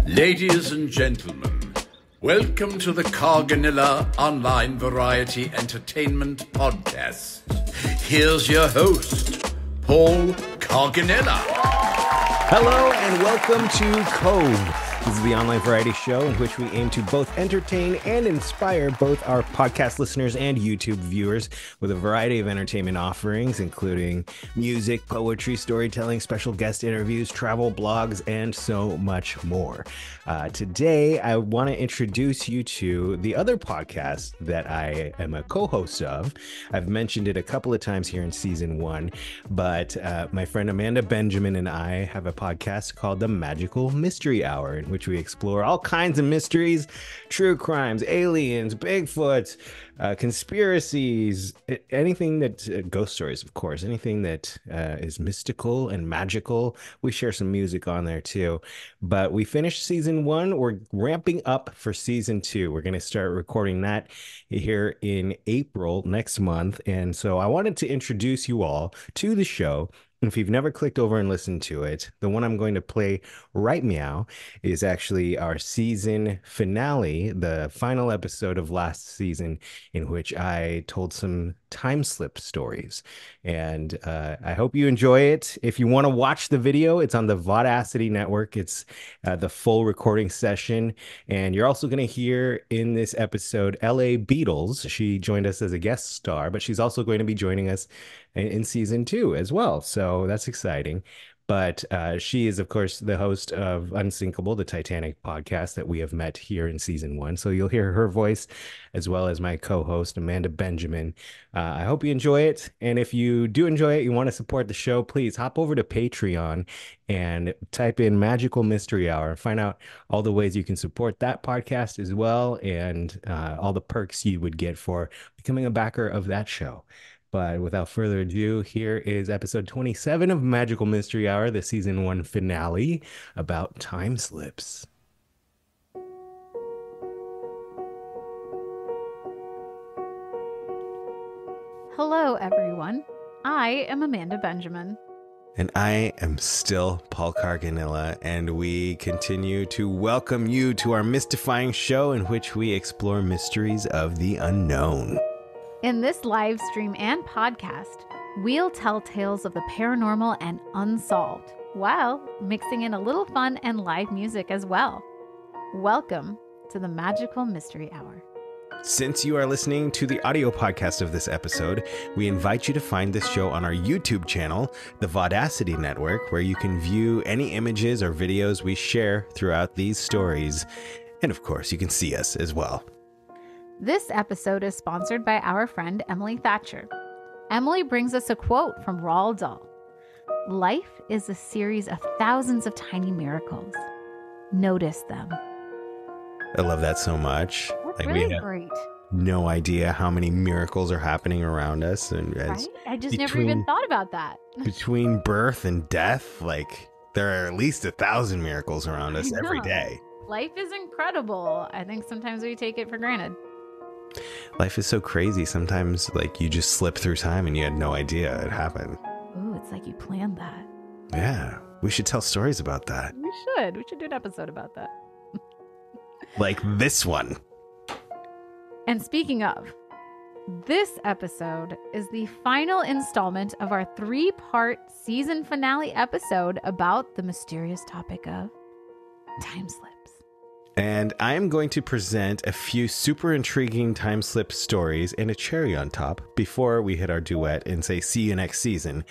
Ladies and gentlemen, welcome to the Carganilla Online Variety Entertainment Podcast. Here's your host, Paul Carganilla. Hello and welcome to Cove. This is the online variety show in which we aim to both entertain and inspire both our podcast listeners and YouTube viewers with a variety of entertainment offerings, including music, poetry, storytelling, special guest interviews, travel blogs, and so much more. Today, I want to introduce you to the other podcast that I am a co-host of. I've mentioned it a couple of times here in season 1, but my friend Amanda Benjamin and I have a podcast called The Magical Mystery Hour, in which we explore all kinds of mysteries, true crimes, aliens, Bigfoot, conspiracies, anything that ghost stories, of course, anything that is mystical and magical. We share some music on there too. But we finished season 1. We're ramping up for season 2. We're going to start recording that here in April next month. And so I wanted to introduce you all to the show. If you've never clicked over and listened to it, the one I'm going to play right meow is actually our season finale, the final episode of last season, in which I told some time slip stories. And I hope you enjoy it. If you want to watch the video, it's on the Vodacity network. It's the full recording session. And you're also going to hear in this episode LA Beadles. She joined us as a guest star, but she's also going to be joining us in season 2 as well. So that's exciting. But she is, of course, the host of Unsinkable, the Titanic podcast that we have met here in season 1. So you'll hear her voice as well as my co-host, Amanda Benjamin. I hope you enjoy it. And if you do enjoy it, you want to support the show, please hop over to Patreon and type in Magical Mystery Hour. Find out all the ways you can support that podcast as well, and all the perks you would get for becoming a backer of that show. But without further ado, here is episode 27 of Magical Mystery Hour, the season 1 finale about time slips. Hello, everyone. I am Amanda Benjamin. And I am still Paul Carganilla, and we continue to welcome you to our mystifying show in which we explore mysteries of the unknown. In this live stream and podcast, we'll tell tales of the paranormal and unsolved, while mixing in a little fun and live music as well. Welcome to the Magical Mystery Hour. Since you are listening to the audio podcast of this episode, we invite you to find this show on our YouTube channel, the Vodacity network, where you can view any images or videos we share throughout these stories. And of course, you can see us as well. This episode is sponsored by our friend Emily Thatcher. Emily brings us a quote from Roald Dahl. Life is a series of thousands of tiny miracles. Notice them. I love that so much. That's really great. No idea how many miracles are happening around us. And right? I just never even thought about that. Between birth and death, like there are at least 1,000 miracles around us every day. Life is incredible. I think sometimes we take it for granted. Life is so crazy. Sometimes like you just slip through time and you had no idea it happened. Ooh, it's like you planned that. Yeah. We should tell stories about that. We should. We should do an episode about that. Like this one. And speaking of, this episode is the final installment of our 3-part season finale episode about the mysterious topic of time slips. And I am going to present a few super intriguing time slip stories and a cherry on top before we hit our duet and say see you next season.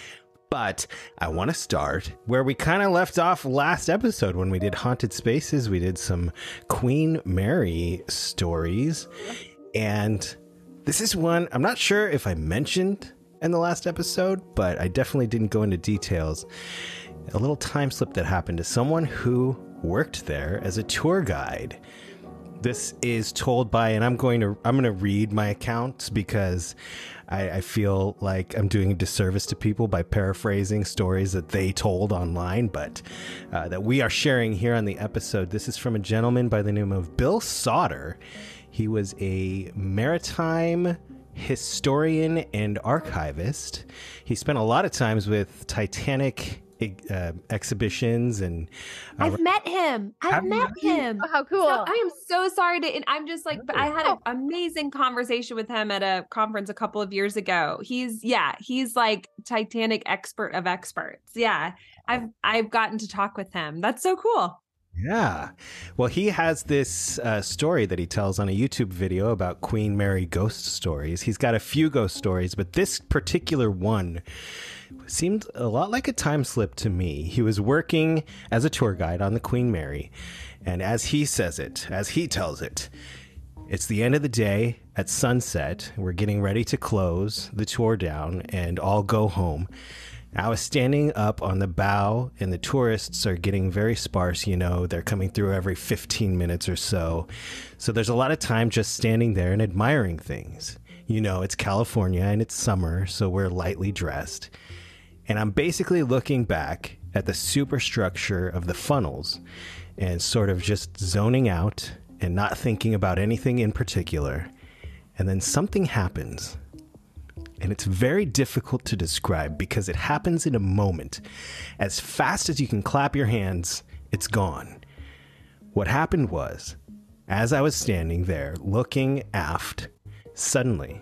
But I want to start where we kind of left off last episode when we did Haunted Spaces. We did some Queen Mary stories. And this is one I'm not sure if I mentioned in the last episode, but I definitely didn't go into details. A little time slip that happened to someone who worked there as a tour guide. This is told by, and I'm going to read my account because I feel like I'm doing a disservice to people by paraphrasing stories that they told online, but that we are sharing here on the episode. This is from a gentleman by the name of Bill Sauter. He was a maritime historian and archivist. He spent a lot of times with Titanic exhibitions and I've met him. I've met him. Oh, how cool. So I am so sorry to, and I'm just like, but I had an amazing conversation with him at a conference a couple of years ago. He's like Titanic expert of experts. Yeah. I've gotten to talk with him. That's so cool. Yeah. Well, he has this story that he tells on a YouTube video about Queen Mary ghost stories. He's got a few ghost stories, but this particular one seemed a lot like a time slip to me. He was working as a tour guide on the Queen Mary, and as he says it, as he tells it, it's the end of the day at sunset. We're getting ready to close the tour down and all go home. I was standing up on the bow, and the tourists are getting very sparse. You know, they're coming through every 15 minutes or so. So there's a lot of time just standing there and admiring things. You know, it's California and it's summer, so we're lightly dressed. And I'm basically looking back at the superstructure of the funnels and sort of just zoning out and not thinking about anything in particular. And then something happens. And it's very difficult to describe because it happens in a moment. As fast as you can clap your hands, it's gone. What happened was, as I was standing there looking aft, suddenly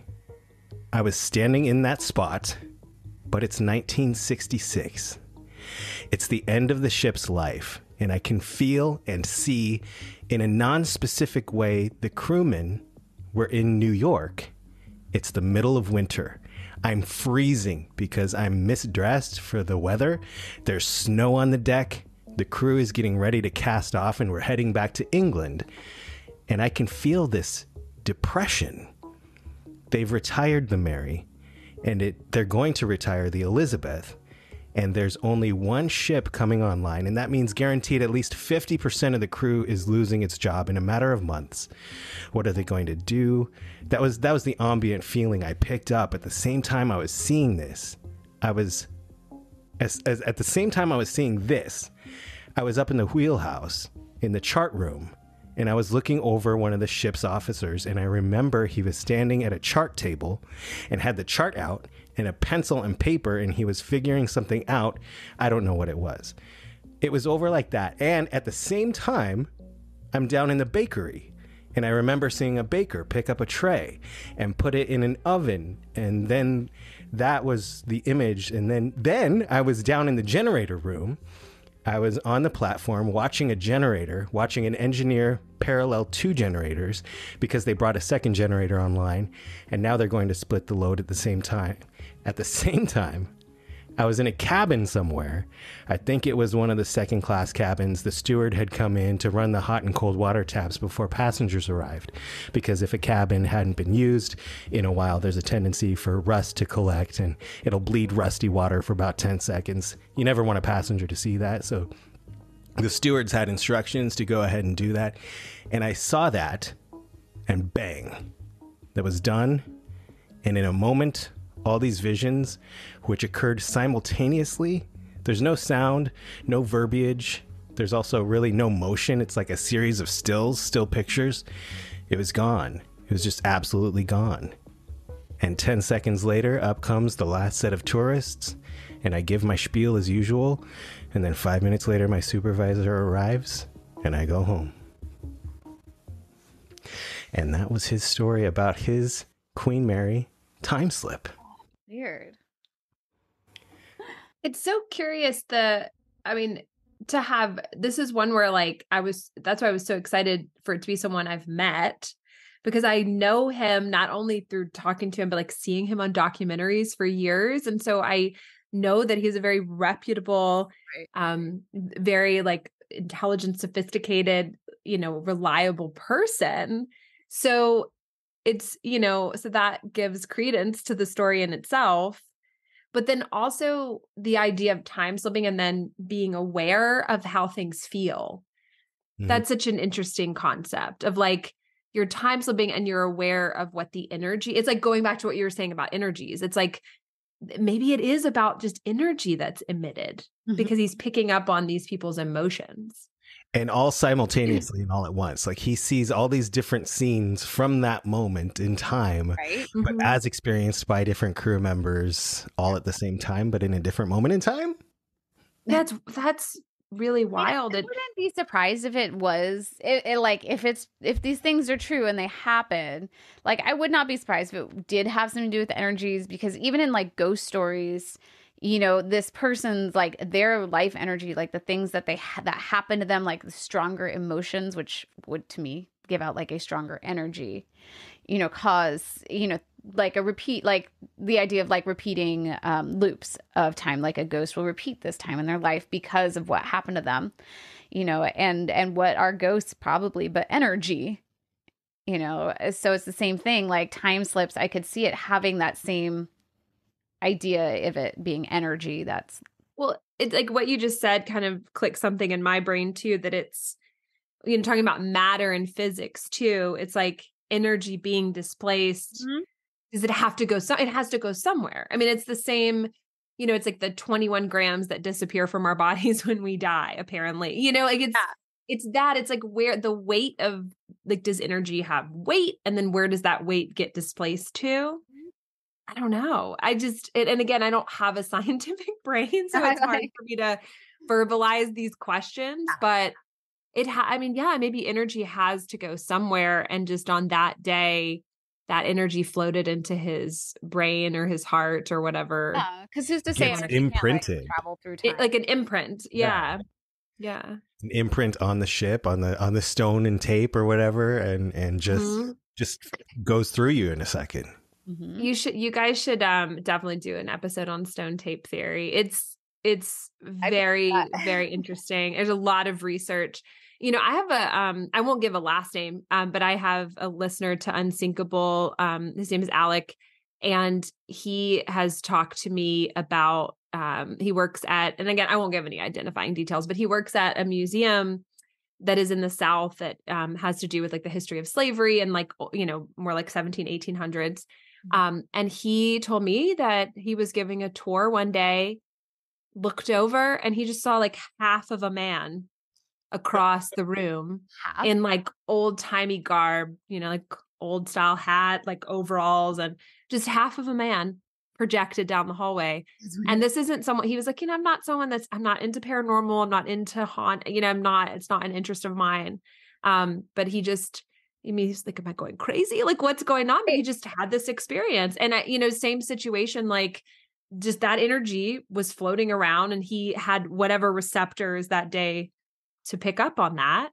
I was standing in that spot, but it's 1966. It's the end of the ship's life, and I can feel and see in a non-specific way the crewmen were in New York. It's the middle of winter. I'm freezing because I'm misdressed for the weather. There's snow on the deck. The crew is getting ready to cast off and we're heading back to England. And I can feel this depression. They've retired the Mary and they're going to retire the Elizabeth. And there's only one ship coming online, and that means guaranteed at least 50% of the crew is losing its job in a matter of months. What are they going to do? That was the ambient feeling I picked up at the same time I was seeing this. At the same time I was seeing this, I was up in the wheelhouse in the chart room, and I was looking over one of the ship's officers, and I remember he was standing at a chart table and had the chart out and a pencil and paper, and he was figuring something out. I don't know what it was. It was over like that. And at the same time, I'm down in the bakery, and I remember seeing a baker pick up a tray and put it in an oven, and then that was the image. And then I was down in the generator room. I was on the platform watching an engineer parallel two generators because they brought a second generator online, and now they're going to split the load at the same time. At the same time, I was in a cabin somewhere. I think it was one of the second-class cabins. The steward had come in to run the hot and cold water taps before passengers arrived, because if a cabin hadn't been used in a while, there's a tendency for rust to collect, and it'll bleed rusty water for about 10 seconds. You never want a passenger to see that, so the stewards had instructions to go ahead and do that. And I saw that, and bang, that was done. And in a moment, all these visions, which occurred simultaneously, there's no sound, no verbiage. There's also really no motion. It's like a series of still pictures. It was gone. It was just absolutely gone. And 10 seconds later, up comes the last set of tourists, and I give my spiel as usual. And then 5 minutes later, my supervisor arrives, and I go home. And that was his story about his Queen Mary time slip. Weird. It's so curious. This is one where that's why I was so excited for it to be someone I've met, because I know him not only through talking to him, but like seeing him on documentaries for years. And so I know that he's a very reputable, very like intelligent, sophisticated, reliable person. So it's, so that gives credence to the story in itself. But then also the idea of time slipping and then being aware of how things feel. Mm-hmm. That's such an interesting concept of like you're time slipping and you're aware of what the energy, it's like going back to what you were saying about energies. It's like, maybe it is about just energy that's emitted because he's picking up on these people's emotions. And all simultaneously and all at once. Like he sees all these different scenes from that moment in time, right? But as experienced by different crew members all at the same time, but in a different moment in time. That's really wild. I wouldn't be surprised if it was like if these things are true and they happen. Like I would not be surprised if it did have something to do with energies, because even in like ghost stories, this person's like their life energy, like the things that that happen to them, like the stronger emotions, which would to me give out like a stronger energy, cause, like a repeat, like the idea of like repeating loops of time, like a ghost will repeat this time in their life because of what happened to them, and what are ghosts probably, but energy, so it's the same thing, like time slips. I could see it having that same idea of it being energy. Well, it's like what you just said kind of clicked something in my brain too, that it's, talking about matter and physics too. It's like energy being displaced. Mm-hmm. Does it have to go? It has to go somewhere. I mean, it's the same, it's like the 21 grams that disappear from our bodies when we die, apparently, like it's that, it's like where the weight of like, does energy have weight? And then where does that weight get displaced to? I don't know. And again, I don't have a scientific brain, so it's hard for me to verbalize these questions, but maybe energy has to go somewhere. And just on that day, that energy floated into his brain or his heart or whatever. Yeah, because who's to say energy imprinted, can't, like, travel through time? Like an imprint. Yeah. An imprint on the ship, on the stone and tape or whatever, and just goes through you in a second. Mm-hmm. You guys should definitely do an episode on stone tape theory. It's very, very interesting. There's a lot of research. I have I won't give a last name, but I have a listener to Unsinkable. His name is Alec, and he has talked to me about, he works at, and again, I won't give any identifying details, but he works at a museum that is in the South that has to do with like the history of slavery and like, more like 1800s. And he told me that he was giving a tour one day, looked over, and he just saw like half of a man across the room in like old timey garb, like old style hat, like overalls, and just half of a man projected down the hallway. And this isn't someone, he was like, I'm not into paranormal. I'm not into haunt, it's not an interest of mine. But he's like, am I going crazy? Like what's going on? But he just had this experience. And same situation, like just that energy was floating around, and he had whatever receptors that day to pick up on that.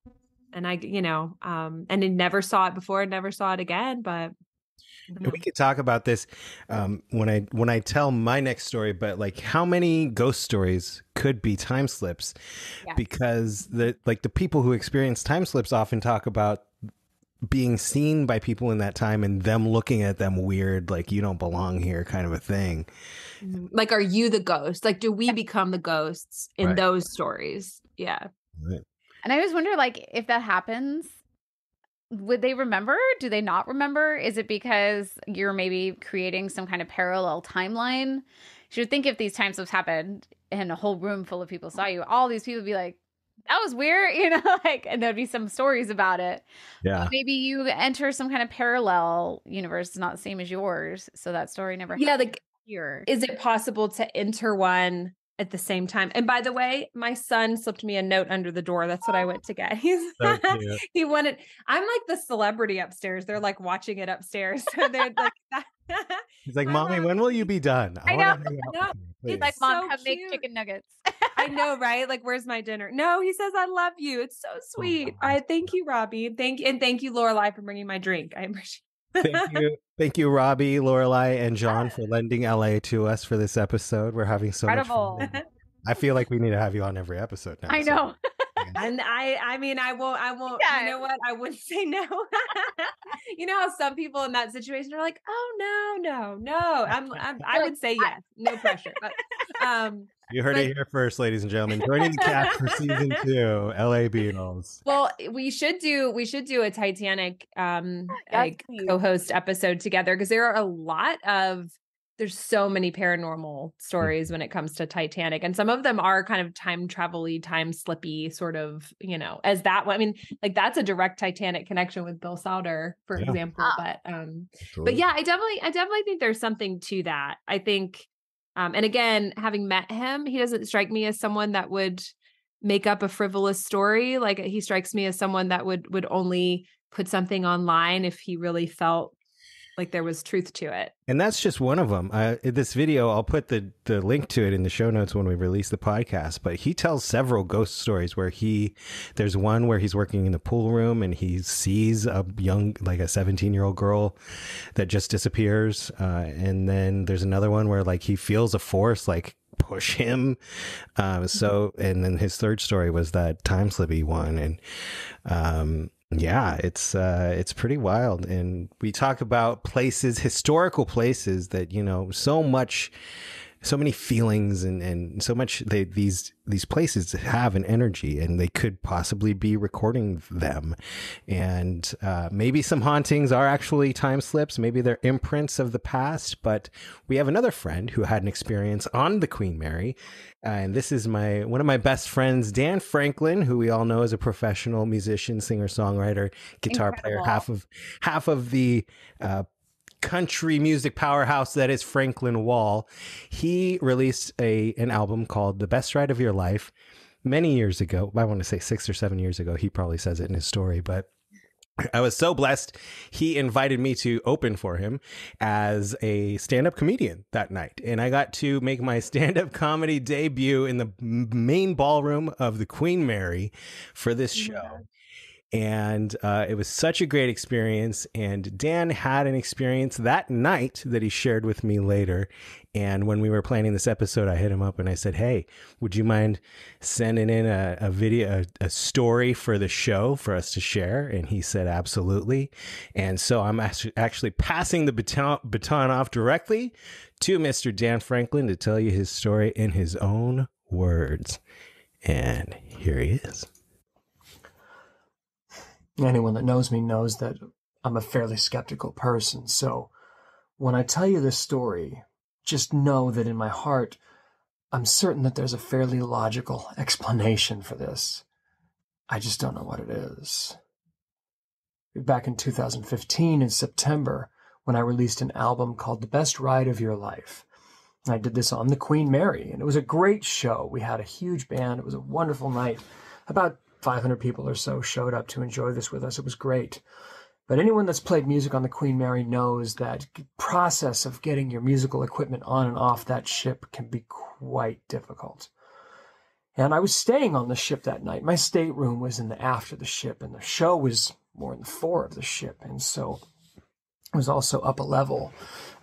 And and he never saw it before, never saw it again. But we could talk about this when I tell my next story, but like how many ghost stories could be time slips? Yes. Because the people who experience time slips often talk about being seen by people in that time and them looking at them weird, like you don't belong here kind of a thing. Like, are you the ghost? Like, do we become the ghosts in those stories? Yeah. Right. And I always wonder, like, if that happens, would they remember? Do they not remember? Is it because you're maybe creating some kind of parallel timeline? You should think if these time slips happened and a whole room full of people saw you, all these people would be like, that was weird, and there'd be some stories about it. Yeah. But maybe you enter some kind of parallel universe. It's not the same as yours. So that story never happened. Yeah. Like, here. Is it possible to enter one at the same time? And by the way, my son slipped me a note under the door. That's what I went to get. So cute. He wanted, I'm like the celebrity upstairs. They're like watching it upstairs. So they're like, he's like, Mommy, when will you be done? I know. It's like, Mom, so come cute. make chicken nuggets. I know, right? Like, where's my dinner? No, he says, I love you. It's so sweet. I thank you, Robbie. Thank you, Lorelai, for bringing my drink. I appreciate it. Thank you, Robbie, Lorelai, and John for lending LA to us for this episode. We're having so much fun. I feel like we need to have you on every episode now. I know. And I won't, yeah. You know what? I wouldn't say no. You know how some people in that situation are like, oh, no. I would say yes. No pressure. But, you heard it here first, ladies and gentlemen. Joining the cast for season 2, LA Beadles. Well, we should do a Titanic co-host episode together, because there are there's so many paranormal stories when it comes to Titanic, and some of them are kind of time travel-y, time slippy sort of, as that one. I mean, like that's a direct Titanic connection with Bill Sauter, for example. But yeah, I definitely think there's something to that. I think And again, having met him, he doesn't strike me as someone that would make up a frivolous story. Like he strikes me as someone that would only put something online if he really felt like there was truth to it. And that's just one of them. This video, I'll put the link to it in the show notes when we release the podcast, but he tells several ghost stories where there's one where he's working in the pool room and he sees a young, like a 17-year-old girl that just disappears. And then there's another one where like he feels a force like push him. And then his third story was that time slippy one. And, yeah, it's pretty wild. And we talk about places, historical places that, you know, so many feelings and so much these places have an energy, and they could possibly be recording them. And maybe some hauntings are actually time slips. Maybe they're imprints of the past. But we have another friend who had an experience on the Queen Mary. And this is one of my best friends, Dan Franklin, who we all know as a professional musician, singer, songwriter, guitar player, half of the country music powerhouse that is Franklin Wall. He released an album called The Best Ride of Your Life many years ago. I want to say 6 or 7 years ago. He probably says it in his story, but I was so blessed. He invited me to open for him as a stand-up comedian that night. And I got to make my stand-up comedy debut in the main ballroom of the Queen Mary for this show. And it was such a great experience. And Dan had an experience that night that he shared with me later. And when we were planning this episode, I hit him up and I said, hey, would you mind sending in a video, a story for the show for us to share? And he said, absolutely. And so I'm actually passing the baton off directly to Mr. Dan Franklin to tell you his story in his own words. And here he is. Anyone that knows me knows that I'm a fairly skeptical person. So when I tell you this story, just know that in my heart, I'm certain that there's a fairly logical explanation for this. I just don't know what it is. Back in 2015, in September, when I released an album called The Best Ride of Your Life, I did this on the Queen Mary, and it was a great show. We had a huge band. It was a wonderful night. About 500 people or so showed up to enjoy this with us. It was great. But anyone that's played music on the Queen Mary knows that process of getting your musical equipment on and off that ship can be quite difficult. And I was staying on the ship that night. My stateroom was in the aft of the ship, and the show was more in the fore of the ship. And so it was also up a level,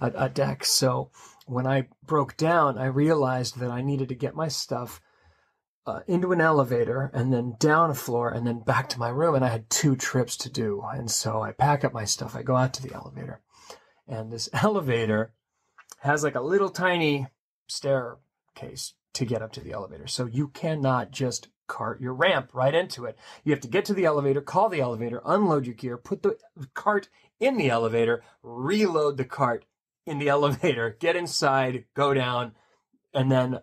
a deck. So when I broke down, I realized that I needed to get my stuff into an elevator and then down a floor and then back to my room. And I had 2 trips to do. And so I pack up my stuff. I go out to the elevator, and this elevator has like a little tiny staircase to get up to the elevator. So you cannot just cart your ramp right into it. You have to get to the elevator, call the elevator, unload your gear, put the cart in the elevator, reload the cart in the elevator, get inside, go down, and then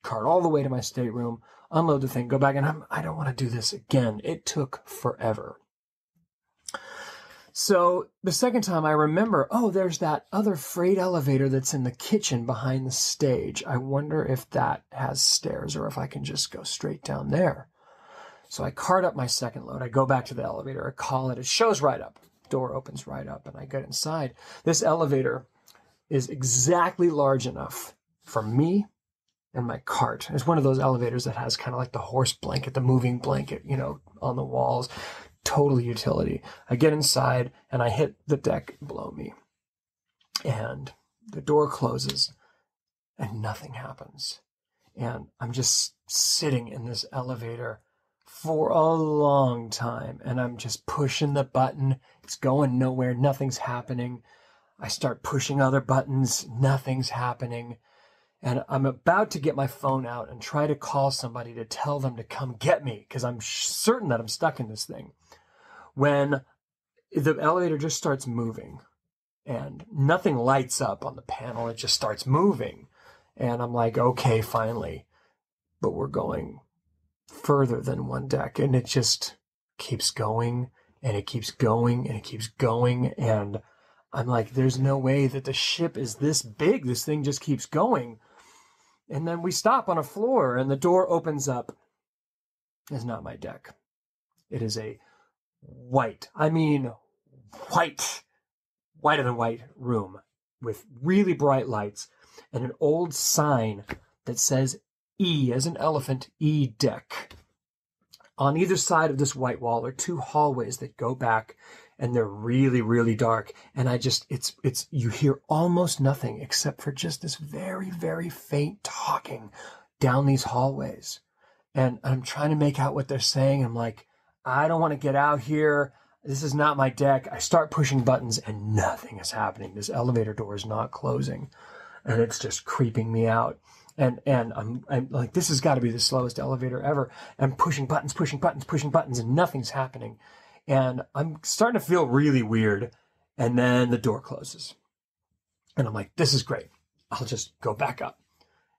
cart all the way to my stateroom, unload the thing, go back, and I don't want to do this again. It took forever. So the second time I remember, oh, there's that other freight elevator that's in the kitchen behind the stage. I wonder if that has stairs or if I can just go straight down there. So I cart up my second load. I go back to the elevator. I call it. It shows right up. Door opens right up, and I get inside. This elevator is exactly large enough for me and my cart. It's one of those elevators that has kind of like the horse blanket, the moving blanket, on the walls. Total utility. I get inside and I hit the deck below me, and the door closes and nothing happens. And I'm just sitting in this elevator for a long time, and I'm just pushing the button. It's going nowhere. Nothing's happening. I start pushing other buttons. Nothing's happening. And I'm about to get my phone out and try to call somebody to tell them to come get me, because I'm certain that I'm stuck in this thing, when the elevator just starts moving and nothing lights up on the panel. It just starts moving. And I'm like, okay, finally. But we're going further than one deck, and it just keeps going, and it keeps going, and it keeps going. And I'm like, there's no way that the ship is this big. This thing just keeps going. And then we stop on a floor and the door opens up. It's not my deck. It is a white, whiter than white room with really bright lights and an old sign that says E as an elephant, E deck. On either side of this white wall are 2 hallways that go back, and they're really, really dark. And you hear almost nothing except for just this very, very faint talking down these hallways. And I'm trying to make out what they're saying. I'm like, I don't want to get out here. This is not my deck. I start pushing buttons and nothing is happening. This elevator door is not closing, and it's just creeping me out. And I'm like, this has got to be the slowest elevator ever. I'm pushing buttons, and nothing's happening. And I'm starting to feel really weird. And then the door closes. And I'm like, this is great. I'll just go back up.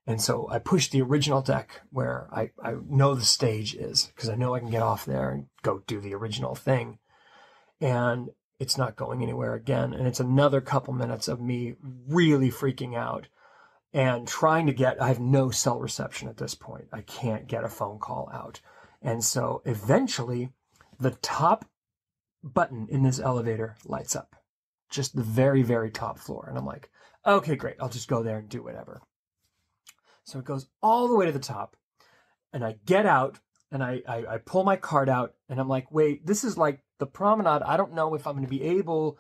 And so I push the original deck where I know the stage is, because I know I can get off there and go do the original thing. And it's not going anywhere again. And it's another couple minutes of me really freaking out. And trying to I have no cell reception at this point. I can't get a phone call out. And so eventually the top button in this elevator lights up. Just the very, very top floor. And I'm like, okay, great. I'll just go there and do whatever. So it goes all the way to the top. And I get out and I pull my card out and I'm like, wait, this is like the promenade. I don't know if I'm going to be able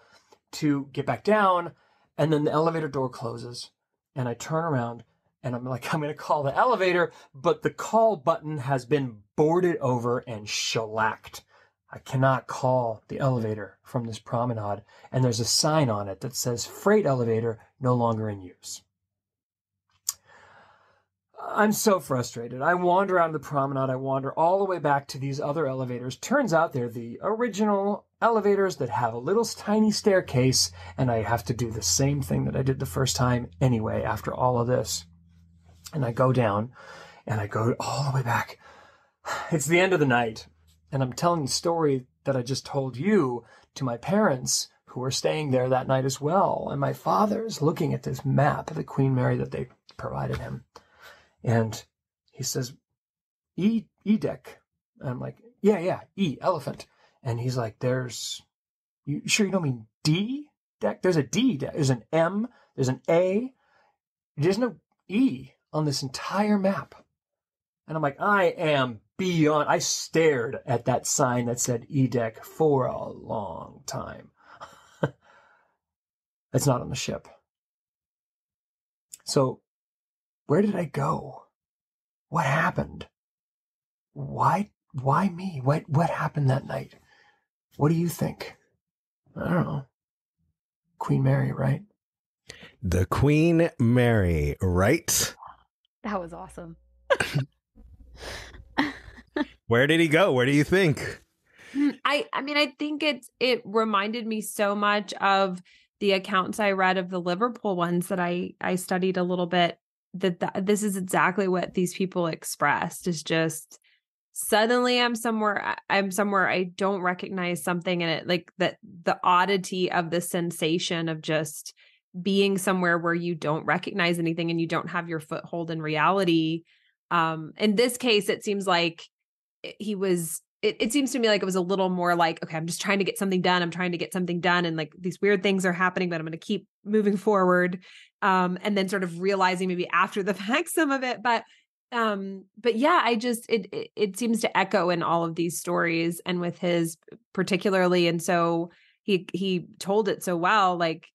to get back down. And then the elevator door closes. And I turn around and I'm like, I'm going to call the elevator, but the call button has been boarded over and shellacked. I cannot call the elevator from this promenade. And there's a sign on it that says freight elevator no longer in use. I'm so frustrated. I wander out of the promenade. I wander all the way back to these other elevators. Turns out they're the original elevators that have a little tiny staircase, and I have to do the same thing that I did the first time anyway after all of this. And I go down, and I go all the way back. It's the end of the night, and I'm telling the story that I just told you to my parents who were staying there that night as well. And my father's looking at this map of the Queen Mary that they provided him. And he says, E deck. And I'm like, yeah, E, elephant. And he's like, you sure you don't mean D deck? There's a D deck. There's an M. There's an A. There's no E on this entire map. And I'm like, I am beyond. I stared at that sign that said E deck for a long time. It's not on the ship. So where did I go? What happened? Why me? What happened that night? What do you think? I don't know. Queen Mary, right? The Queen Mary, right? That was awesome. Where did he go? Where do you think? I mean, I think it reminded me so much of the accounts I read of the Liverpool ones that I studied a little bit, that this is exactly what these people expressed, is just suddenly I'm somewhere I don't recognize something, and it, like, that the oddity of the sensation of just being somewhere where you don't recognize anything and you don't have your foothold in reality. In this case, it seems like he was, it seems to me like it was a little more like, okay, I'm just trying to get something done. And like these weird things are happening, but I'm going to keep moving forward. And then sort of realizing maybe after the fact some of it, but yeah, it seems to echo in all of these stories, and with his particularly. And so he told it so well, like,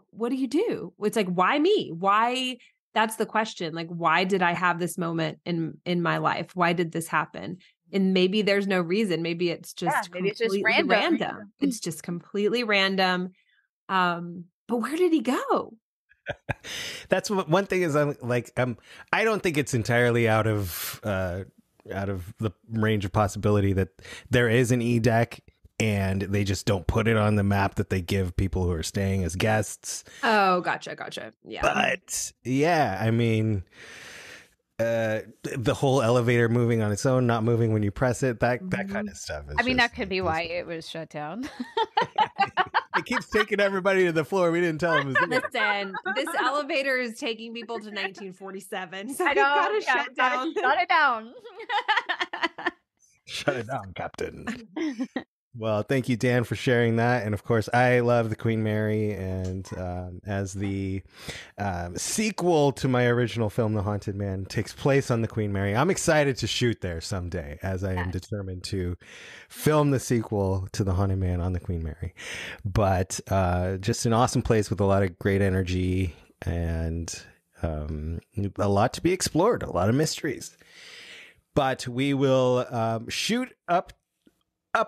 what do you do? It's like, why me? Why? That's the question. Like, why did I have this moment in my life? Why did this happen? And maybe there's no reason. Maybe it's just random. It's just completely random. But where did he go? That's one thing is I don't think it's entirely out of the range of possibility that there is an E deck and they just don't put it on the map that they give people who are staying as guests. Oh, gotcha. Yeah. But yeah, I mean, the whole elevator moving on its own, not moving when you press it, that kind of stuff. I mean, that could be why it was shut down. It keeps taking everybody to the floor. We didn't tell them it was there. Listen, this elevator is taking people to 1947. So I we've know. got to Yeah, shut down. Shut it down. Shut it down, Captain. Well, thank you, Dan, for sharing that. And of course, I love the Queen Mary. And as the sequel to my original film, The Haunted Man, takes place on the Queen Mary, I'm excited to shoot there someday, as I am determined to film the sequel to The Haunted Man on the Queen Mary. But just an awesome place with a lot of great energy and a lot to be explored, a lot of mysteries. But we will shoot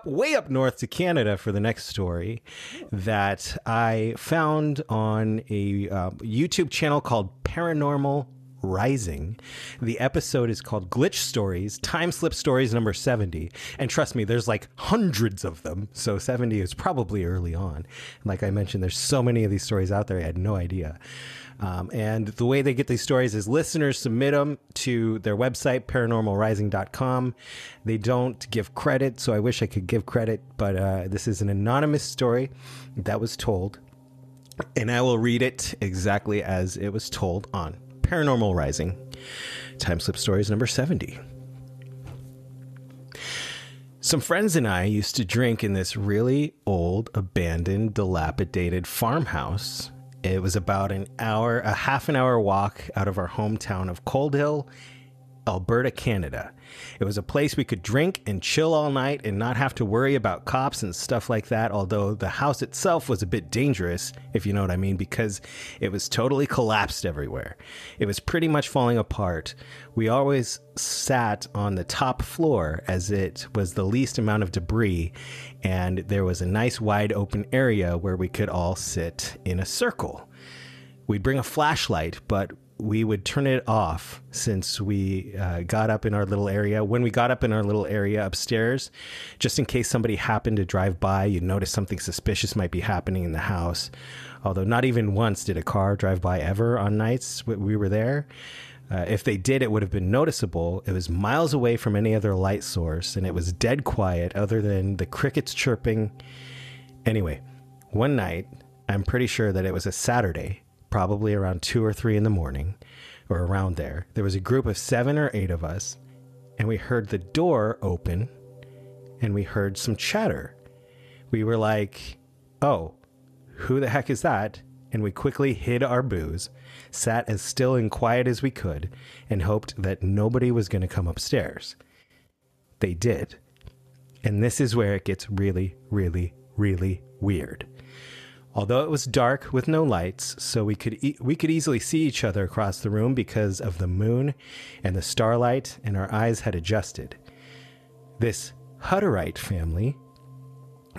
way up north to Canada for the next story that I found on a YouTube channel called Paranormal Rising. The episode is called Glitch Stories, Time Slip Stories number 70. And trust me, there's like hundreds of them. So 70 is probably early on. Like I mentioned, there's so many of these stories out there. I had no idea. And the way they get these stories is listeners submit them to their website, paranormalrising.com. They don't give credit, so I wish I could give credit, but this is an anonymous story that was told, and I will read it exactly as it was told on Paranormal Rising, Time Slip Stories number 70. Some friends and I used to drink in this really old, abandoned, dilapidated farmhouse. It was about a half an hour walk out of our hometown of Coldhill, Alberta, Canada. It was a place we could drink and chill all night and not have to worry about cops and stuff like that, although the house itself was a bit dangerous, if you know what I mean, because it was totally collapsed everywhere. It was pretty much falling apart. We always sat on the top floor as it was the least amount of debris, and there was a nice wide open area where we could all sit in a circle. We'd bring a flashlight, but we would turn it off since we got up in our little area. When we got up in our little area upstairs, just in case somebody happened to drive by, you'd notice something suspicious might be happening in the house. Although not even once did a car drive by ever on nights we were there. If they did, it would have been noticeable. It was miles away from any other light source, and it was dead quiet other than the crickets chirping. Anyway, one night, I'm pretty sure that it was a Saturday, probably around 2 or 3 in the morning, or around there. There was a group of 7 or 8 of us, and we heard the door open, and we heard some chatter. We were like, oh, who the heck is that? And we quickly hid our booze, sat as still and quiet as we could, and hoped that nobody was going to come upstairs. They did. And this is where it gets really, really, really weird. Although it was dark with no lights, so we could easily see each other across the room because of the moon and the starlight, and our eyes had adjusted. This Hutterite family,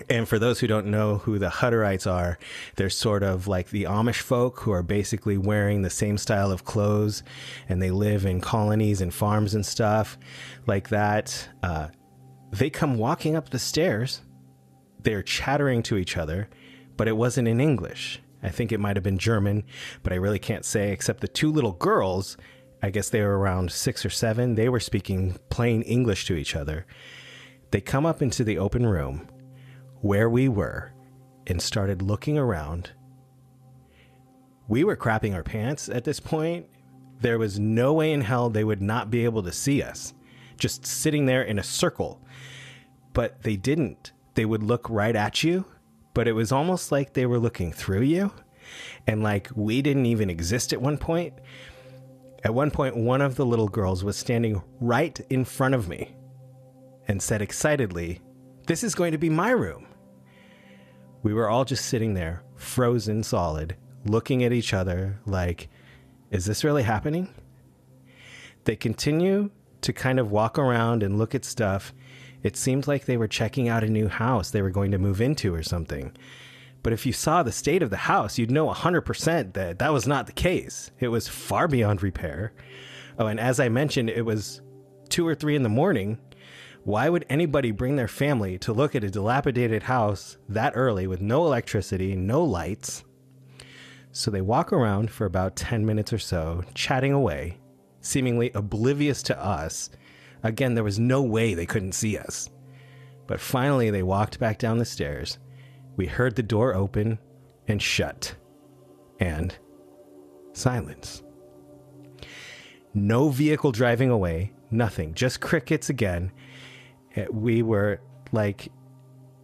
and for those who don't know who the Hutterites are, they're sort of like the Amish folk who are basically wearing the same style of clothes, and they live in colonies and farms and stuff like that. They come walking up the stairs. They're chattering to each other, but it wasn't in English. I think it might have been German, but I really can't say, except the 2 little girls, I guess they were around 6 or 7, they were speaking plain English to each other. They come up into the open room where we were and started looking around. We were crapping our pants at this point. There was no way in hell they would not be able to see us, just sitting there in a circle. But they didn't. They would look right at you, but it was almost like they were looking through you, and like we didn't even exist at one point. At one point, one of the little girls was standing right in front of me and said excitedly, "This is going to be my room." We were all just sitting there, frozen solid, looking at each other like, is this really happening? They continue to kind of walk around and look at stuff. It seemed like they were checking out a new house they were going to move into or something. But if you saw the state of the house, you'd know 100% that that was not the case. It was far beyond repair. Oh, and as I mentioned, it was 2 or 3 in the morning. Why would anybody bring their family to look at a dilapidated house that early with no electricity, no lights? So they walk around for about 10 minutes or so, chatting away, seemingly oblivious to us. Again, there was no way they couldn't see us. But finally, they walked back down the stairs, we heard the door open and shut, and silence. No vehicle driving away, nothing, just crickets again. We were like,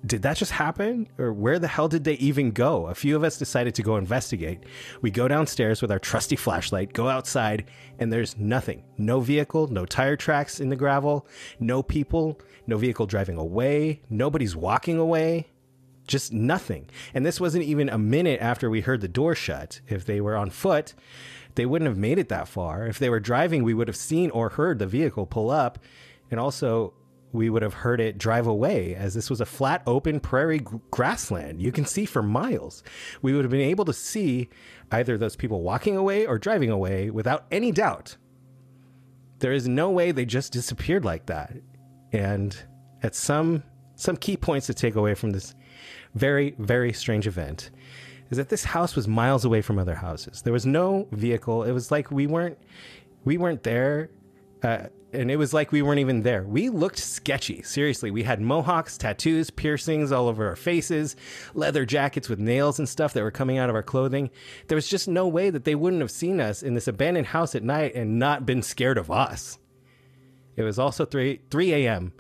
did that just happen? Or where the hell did they even go? A few of us decided to go investigate. We go downstairs with our trusty flashlight, go outside, and there's nothing. No vehicle, no tire tracks in the gravel, no people, no vehicle driving away, nobody's walking away, just nothing. And this wasn't even a minute after we heard the door shut. If they were on foot, they wouldn't have made it that far. If they were driving, we would have seen or heard the vehicle pull up. And also, we would have heard it drive away, as this was a flat, open prairie grassland. You can see for miles. We would have been able to see either those people walking away or driving away without any doubt. There is no way they just disappeared like that. And at some key points to take away from this very, very strange event is that this house was miles away from other houses. There was no vehicle. It was like we weren't there. And it was like we weren't even there. We looked sketchy. Seriously, we had mohawks, tattoos, piercings all over our faces, leather jackets with nails and stuff that were coming out of our clothing. There was just no way that they wouldn't have seen us in this abandoned house at night and not been scared of us. It was also 3 a.m.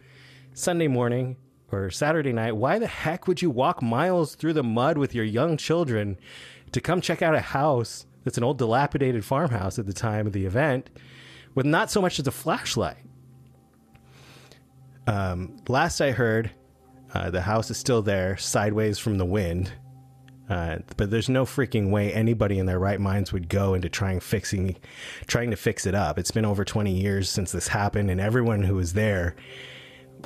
Sunday morning or Saturday night. Why the heck would you walk miles through the mud with your young children to come check out a house that's an old dilapidated farmhouse at the time of the event with not so much as a flashlight? Last I heard, the house is still there, sideways from the wind. But there's no freaking way anybody in their right minds would go into trying to fix it up. It's been over 20 years since this happened, and everyone who was there,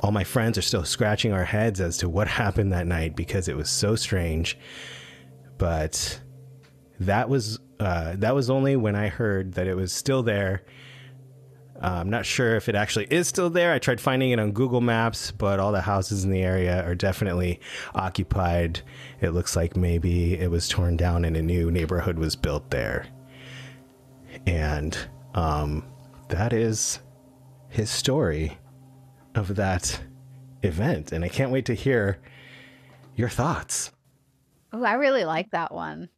all my friends are still scratching our heads as to what happened that night because it was so strange. But that was only when I heard that it was still there. I'm not sure if it actually is still there. I tried finding it on Google Maps, but all the houses in the area are definitely occupied. It looks like maybe it was torn down and a new neighborhood was built there. And that is his story of that event. And I can't wait to hear your thoughts. Oh, I really like that one.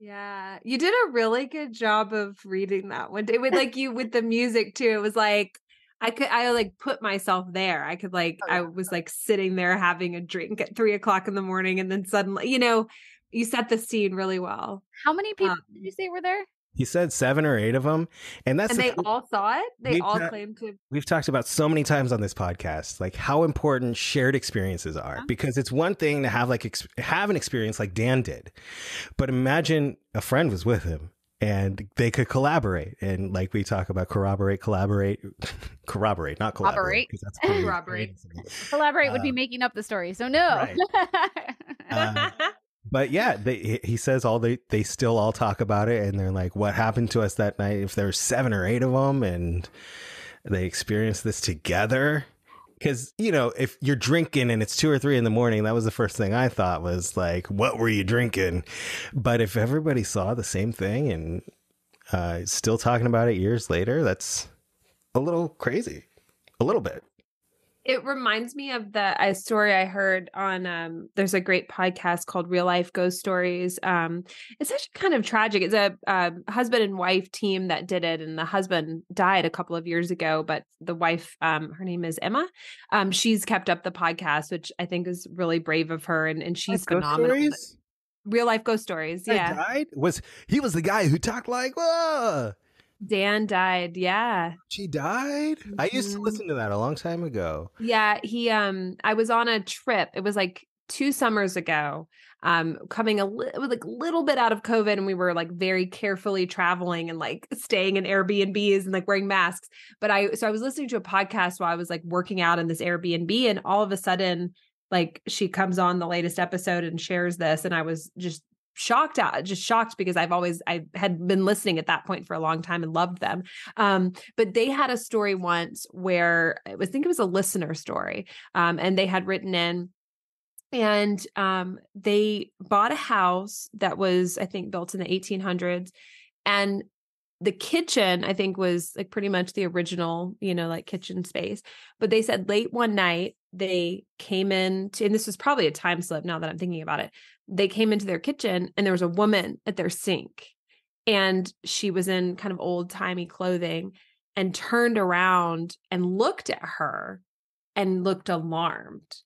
Yeah, you did a really good job of reading that one. It was like you with the music too. It was like I like put myself there. I could like I was like sitting there having a drink at 3 o'clock in the morning, and then suddenly, you set the scene really well. How many people did you say were there? He said 7 or 8 of them. And they all saw it? They all claimed to. We've talked about so many times on this podcast, like how important shared experiences are, because it's one thing to have an experience like Dan did. But imagine a friend was with him and they could collaborate. And like we talk about collaborate, not collaborate. Corroborate. Collaborate would be making up the story. So no. Right. But yeah, he says they still all talk about it, and they're like, what happened to us that night? If there's 7 or 8 of them and they experienced this together. Because, if you're drinking and it's 2 or 3 in the morning, that was the first thing I thought was like, what were you drinking? But if everybody saw the same thing and still talking about it years later, that's a little crazy. A little bit. It reminds me of a story I heard on, there's a great podcast called Real Life Ghost Stories. It's actually kind of tragic. It's a husband and wife team that did it. And the husband died a couple of years ago, but the wife, her name is Emma. She's kept up the podcast, which I think is really brave of her. And she's phenomenal. Real Life Ghost Stories. Yeah. Died? He was the guy who talked like, whoa. Dan died. Yeah. She died? Mm-hmm. I used to listen to that a long time ago. Yeah. I was on a trip. It was like 2 summers ago, coming it was like a little bit out of COVID, and we were like very carefully traveling and like staying in Airbnbs and like wearing masks. But I was listening to a podcast while I was like working out in this Airbnb, and all of a sudden, like she comes on the latest episode and shares this. And I was just shocked because I had been listening at that point for a long time and loved them. But they had a story once where I think it was a listener story. And they had written in, and they bought a house that was, I think, built in the 1800s. And the kitchen, I think, was like pretty much the original, like kitchen space. But they said late one night they came in and this was probably a time slip now that I'm thinking about it. They came into their kitchen and there was a woman at their sink, and she was in kind of old timey clothing, and turned around and looked at her and looked alarmed.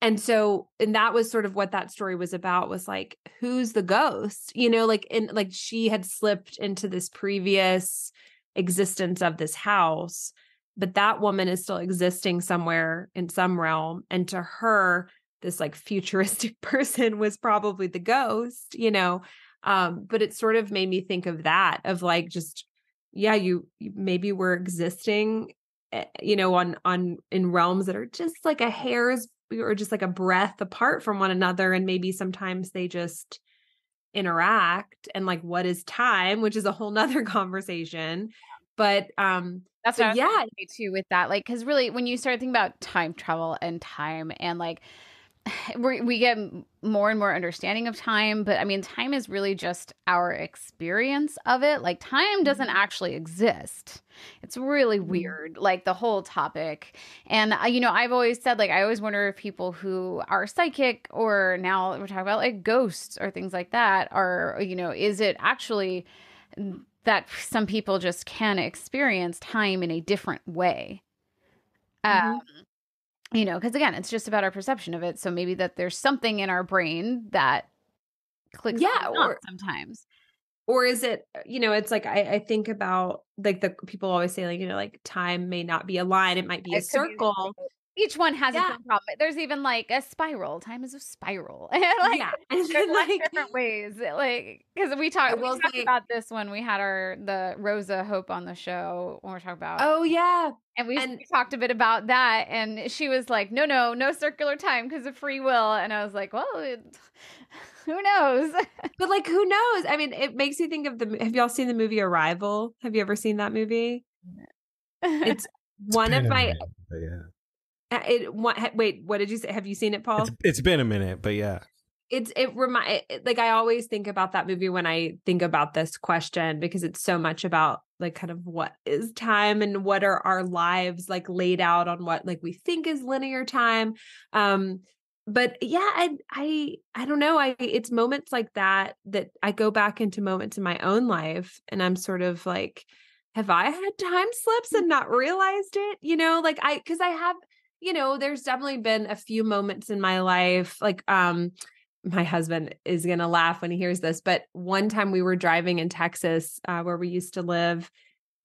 And that was sort of what that story was about, was like, who's the ghost? Like she had slipped into this previous existence of this house, but that woman is still existing somewhere in some realm. And to her, this like futuristic person was probably the ghost, but it sort of made me think of that, of like, just, yeah, you maybe we're existing, on in realms that are just like a hair's or just like a breath apart from one another. And maybe sometimes they just interact, and like, what is time, which is a whole nother conversation. But that's what I was too with that. Like, cause really when you start thinking about time travel and time, and like, we get more and more understanding of time, but I mean, time is really just our experience of it. Like, time doesn't actually exist. It's really weird, like the whole topic. And, I've always said, like, I always wonder if people who are psychic, or now we're talking about like ghosts or things like that, are, is it actually that some people just can experience time in a different way? Because again, it's just about our perception of it. So maybe that there's something in our brain that clicks on sometimes. Or is it, it's like, I think about like the people always say, like, like time may not be a line. It might be a circle. Each one has a different problem. There's even like a spiral. Time is a spiral. Like, and there's like different ways. Like, because we talked about this when we had the Rosa Hope on the show, when we're talking about. Oh yeah. And we talked a bit about that, and she was like, no circular time because of free will. And I was like, well, who knows? But like, who knows? I mean, it makes you think of have y'all seen the movie Arrival? Have you ever seen that movie? It's one of my. Wait, what did you say? Have you seen it, Paul? It's been a minute, but yeah. Like, I always think about that movie when I think about this question, because it's so much about like kind of what is time and what are our lives like laid out on what like we think is linear time. But yeah, I don't know. It's moments like that I go back into moments in my own life, and I'm sort of like, have I had time slips and not realized it? Like because I have, there's definitely been a few moments in my life, like, my husband is going to laugh when he hears this, but one time we were driving in Texas, where we used to live,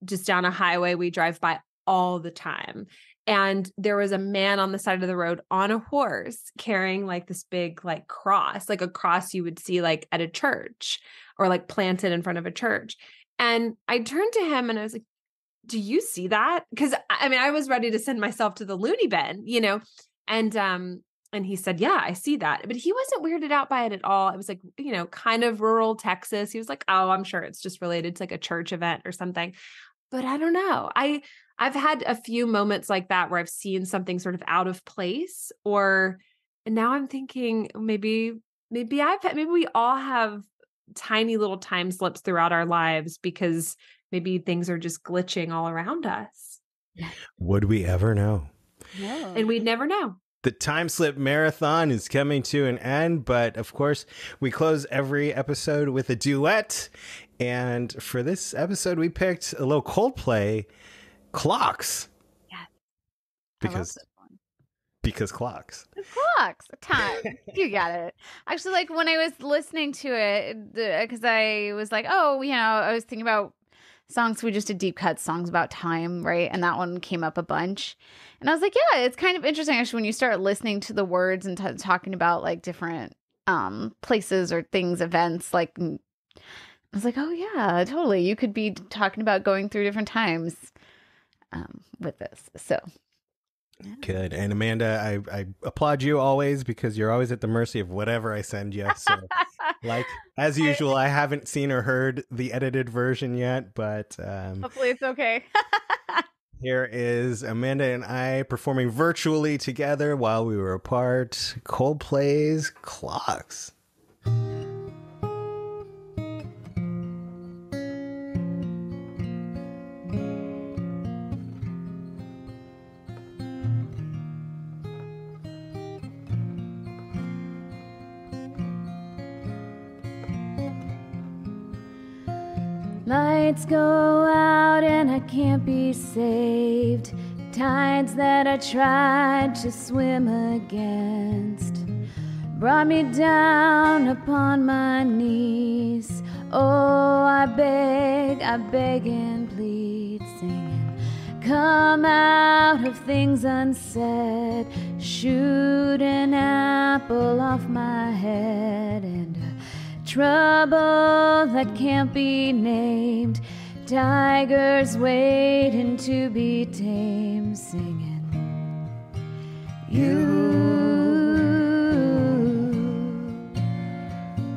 just down a highway we drive by all the time. And there was a man on the side of the road on a horse carrying like this big, like cross, like a cross you would see like at a church, or like planted in front of a church. And I turned to him and I was like, do you see that? Because I mean, I was ready to send myself to the loony bin, and he said, yeah, I see that. But he wasn't weirded out by it at all. It was like, kind of rural Texas. He was like, oh, I'm sure it's just related to like a church event or something. But I don't know. I've had a few moments like that where I've seen something sort of out of place, and now I'm thinking maybe we all have tiny little time slips throughout our lives, because maybe things are just glitching all around us. Would we ever know? No. And we'd never know. The Time Slip Marathon is coming to an end, but of course, we close every episode with a duet. And for this episode, we picked a little Coldplay, Clocks. Yes. Because clocks. Clocks. Time. You got it. Actually, like when I was listening to it, because I was like, I was thinking about songs. We just did deep cut songs about time, right? And that one came up a bunch. And I was like, yeah, it's kind of interesting actually when you start listening to the words and talking about like different places or things, events. Like, I was like, oh yeah, totally. You could be talking about going through different times with this. So. Yeah. Good. And Amanda, I applaud you always, because you're always at the mercy of whatever I send you. So like, as usual, I haven't seen or heard the edited version yet, but hopefully it's okay. Here is Amanda and I performing virtually together while we were apart. Coldplay's Clocks. Lights go out and I can't be saved. Tides that I tried to swim against brought me down upon my knees. Oh, I beg and plead, singing, come out of things unsaid. Shoot an apple off my head, and trouble that can't be named. Tigers waiting to be tamed, singing, you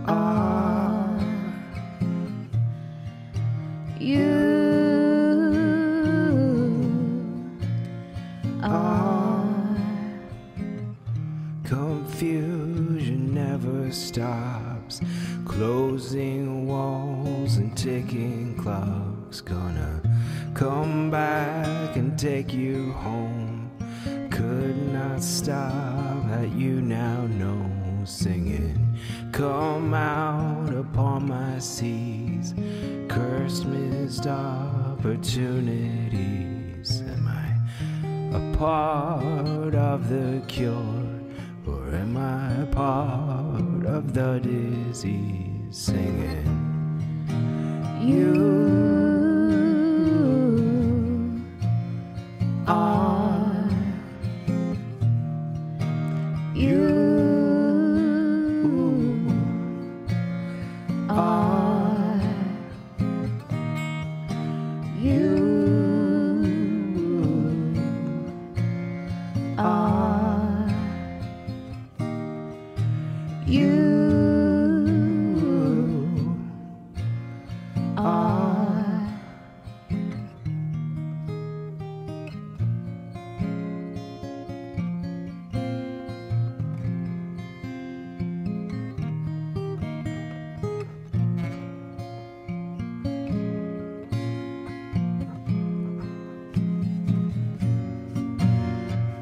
are, you are. Confusion never stops, closing walls and ticking clocks. Gonna come back and take you home. Could not stop that you now know, singing, come out upon my seas. Cursed missed opportunities. Am I a part of the cure, or am I a part of the disease? Singing, you are, you are, you are, you are.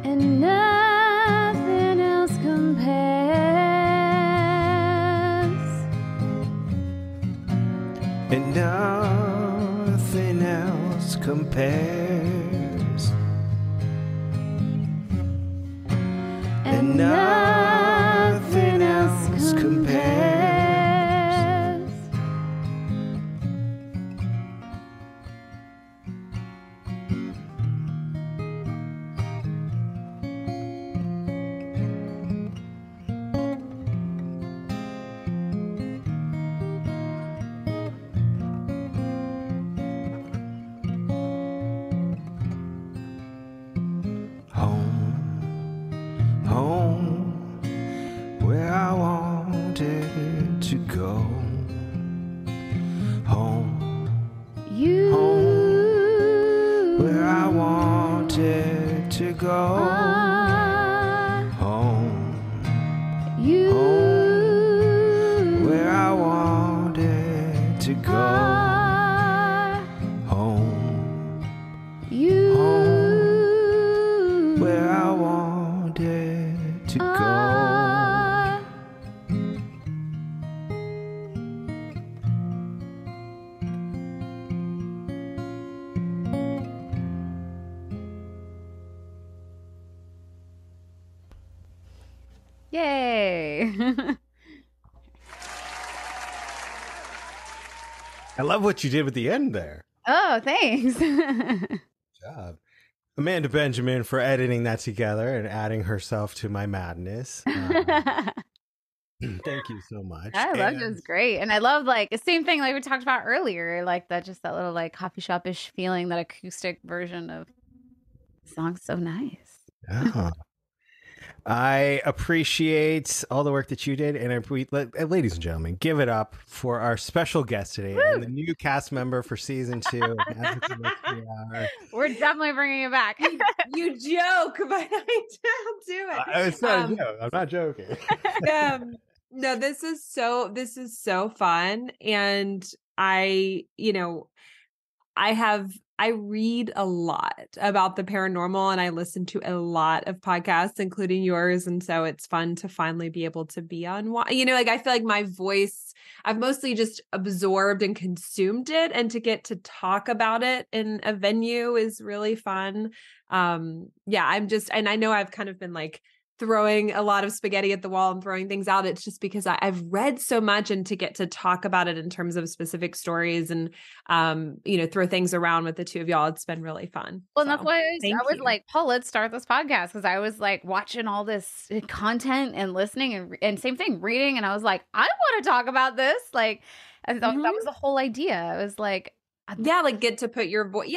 And nothing else compares. And nothing else compares. And nothing else compares. Home, where I wanted to go. Home, You where I wanted to go. are, Home, you where I wanted to go. are, Home, you where I wanted to go. are. Yay. I love what you did with the end there. Oh, thanks. Good job. Amanda Benjamin for editing that together and adding herself to my madness. Thank you so much. I loved it. It was great. And I love like the same thing like we talked about earlier, like that just that little like coffee shop-ish feeling, that acoustic version of the song's so nice. Yeah. I appreciate all the work that you did, and ladies and gentlemen, give it up for our special guest today and the new cast member for season 2 of Magical Mystery Hour. We're definitely bringing it back. You joke, but I don't do it. It's not a joke. I'm not joking. No, this is so fun. And I I read a lot about the paranormal and I listen to a lot of podcasts, including yours. And so it's fun to finally be able to be on one. Like I feel like my voice, I've mostly just absorbed and consumed it, and to get to talk about it in a venue is really fun. And I know I've kind of been like throwing a lot of spaghetti at the wall and throwing things out. It's just because I've read so much, and to get to talk about it in terms of specific stories and, throw things around with the two of y'all, it's been really fun. Well, and that's why I was you. like, Paul, let's start this podcast, because I was like watching all this content and listening and same thing, reading. And I was like, I want to talk about this. Like, I thought that was the whole idea. I was like, like get to put your voice.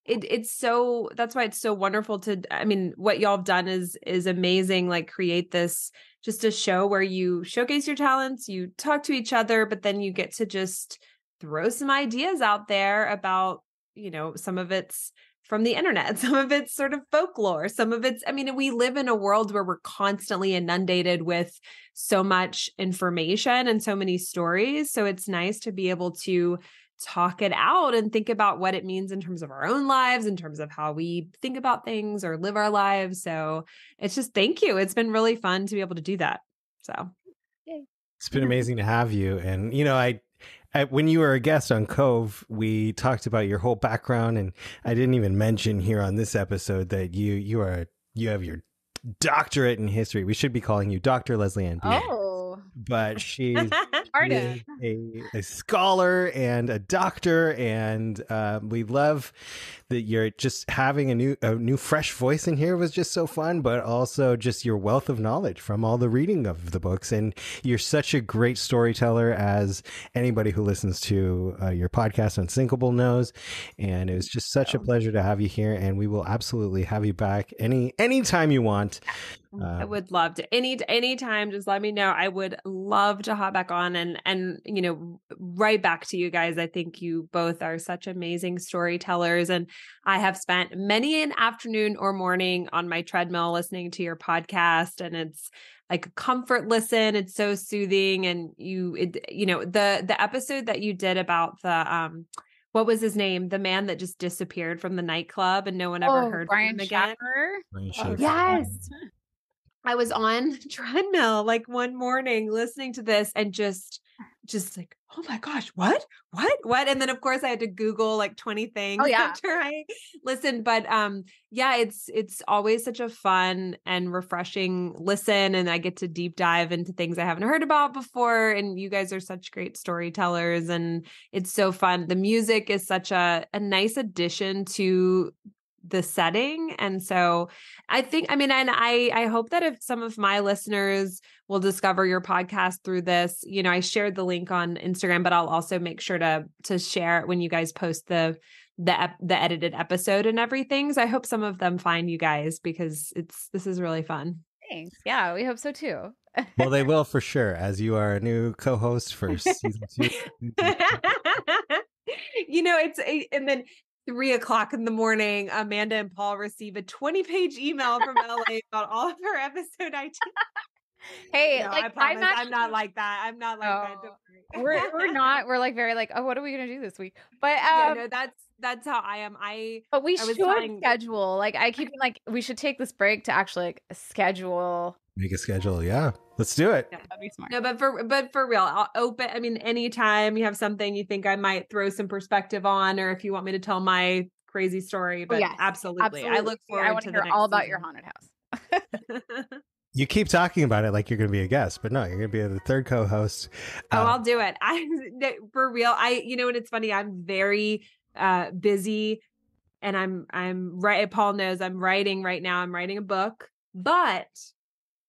It's so, that's why it's so wonderful what y'all have done is amazing. Like create this, just a show where you showcase your talents, you talk to each other, but then you get to just throw some ideas out there about, some of it's from the internet, some of it's sort of folklore, some of it's, we live in a world where we're constantly inundated with so much information and so many stories. So it's nice to be able to talk it out and think about what it means in terms of our own lives, in terms of how we think about things or live our lives. So it's just, thank you. It's been really fun to be able to do that. So it's been amazing to have you. And, when you were a guest on Cove, we talked about your whole background, and I didn't even mention here on this episode that you have your doctorate in history. We should be calling you Dr. Leslie Ann Beadles. oh, But she's a scholar and a doctor, and we love that you're just having a new fresh voice in here was just so fun, but also just your wealth of knowledge from all the reading of the books. And you're such a great storyteller, as anybody who listens to your podcast Unsinkable knows. And it was just such a pleasure to have you here, and we will absolutely have you back anytime you want. I would love to anytime. Just let me know. I would love to hop back on and right back to you guys. I think you both are such amazing storytellers, and I have spent many an afternoon or morning on my treadmill listening to your podcast, and it's like a comfort listen. It's so soothing, and the episode that you did about the what was his name? The man that just disappeared from the nightclub and no one ever heard from him again. Yes. I was on treadmill like one morning listening to this and just like, oh my gosh, what? And then of course I had to Google like 20 things after I listened. But it's always such a fun and refreshing listen. And I get to deep dive into things I haven't heard about before. And you guys are such great storytellers, and it's so fun. The music is such a nice addition to the setting. And so I think, and I hope that if some of my listeners will discover your podcast through this, I shared the link on Instagram, but I'll also make sure to share it when you guys post the edited episode and everything. So I hope some of them find you guys, because this is really fun. Thanks. Yeah, we hope so too. Well, they will for sure, as you are a new co-host for season 2. And then 3:00 in the morning, Amanda and Paul receive a 20-page email from LA about all of our episode ideas. Hey, no, I promise, I'm not like that. I'm not like that. Don't worry. We're not. We're like very like, oh, what are we gonna do this week? But that's how I am. But we should schedule. Like I keep like we should take this break to actually like schedule. Make a schedule, yeah. Let's do it. Yeah, that'd be smart. No, but for real, I'll open. Anytime you have something you think I might throw some perspective on, or if you want me to tell my crazy story, but yes, absolutely. I look forward. I want to hear all about your haunted house. You keep talking about it like you're going to be a guest, but no, you're going to be the third co-host. I'll do it. For real. And it's funny. I'm very busy, and I'm right. Paul knows I'm writing right now. I'm writing a book, but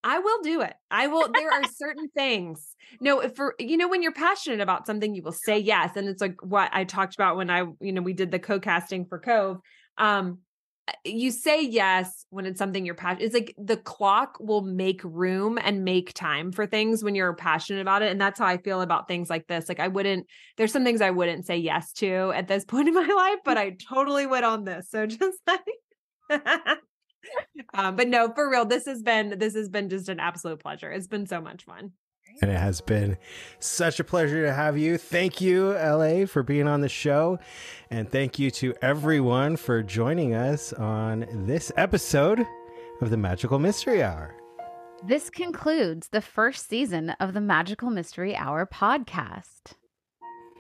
I will do it. I will. There are certain things. No, when you're passionate about something, you will say yes. And it's like what I talked about when we did the co-casting for Cove. You say yes when it's something you're passionate. It's like the clock will make room and make time for things when you're passionate about it. And that's how I feel about things like this. Like there's some things I wouldn't say yes to at this point in my life, but I totally would on this. So just like, but no, for real, this has been just an absolute pleasure. It's been so much fun. And it has been such a pleasure to have you. Thank you, LA, for being on the show. And thank you to everyone for joining us on this episode of the Magical Mystery Hour. This concludes the first season of the Magical Mystery Hour podcast.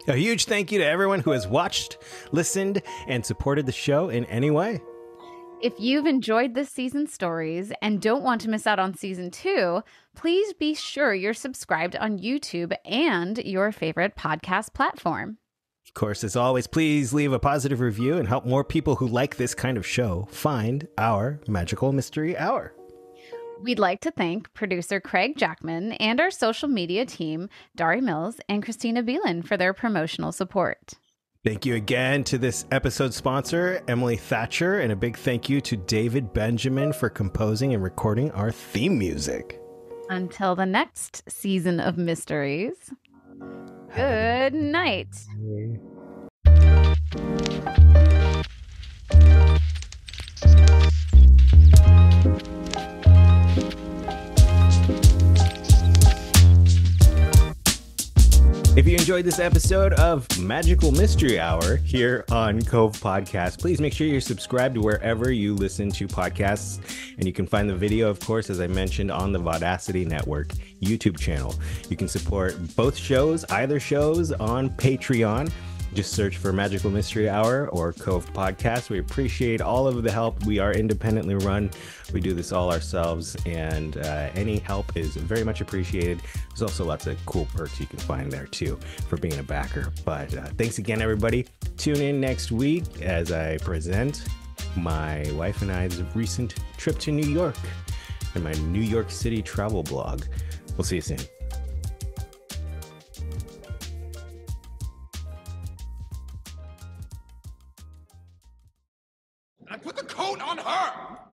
A huge thank you to everyone who has watched, listened, and supported the show in any way. If you've enjoyed this season's stories and don't want to miss out on season 2, please be sure you're subscribed on YouTube and your favorite podcast platform. Of course, as always, please leave a positive review and help more people who like this kind of show find our Magical Mystery Hour. We'd like to thank producer Craig Jackman and our social media team, Dari Mills and Christina Beelan, for their promotional support. Thank you again to this episode sponsor, Emily Thatcher, and a big thank you to David Benjamin for composing and recording our theme music. Until the next season of mysteries, good night. If you enjoyed this episode of Magical Mystery Hour here on Cove Podcast, please make sure you're subscribed wherever you listen to podcasts. And you can find the video, of course, as I mentioned, on the Vodacity Network YouTube channel. You can support both shows, either shows, on Patreon. Just search for Magical Mystery Hour or Cove Podcast. We appreciate all of the help. We are independently run. We do this all ourselves, and any help is very much appreciated. There's also lots of cool perks you can find there, too, for being a backer. But thanks again, everybody. Tune in next week as I present my wife and I's recent trip to New York and my New York City travel blog. We'll see you soon.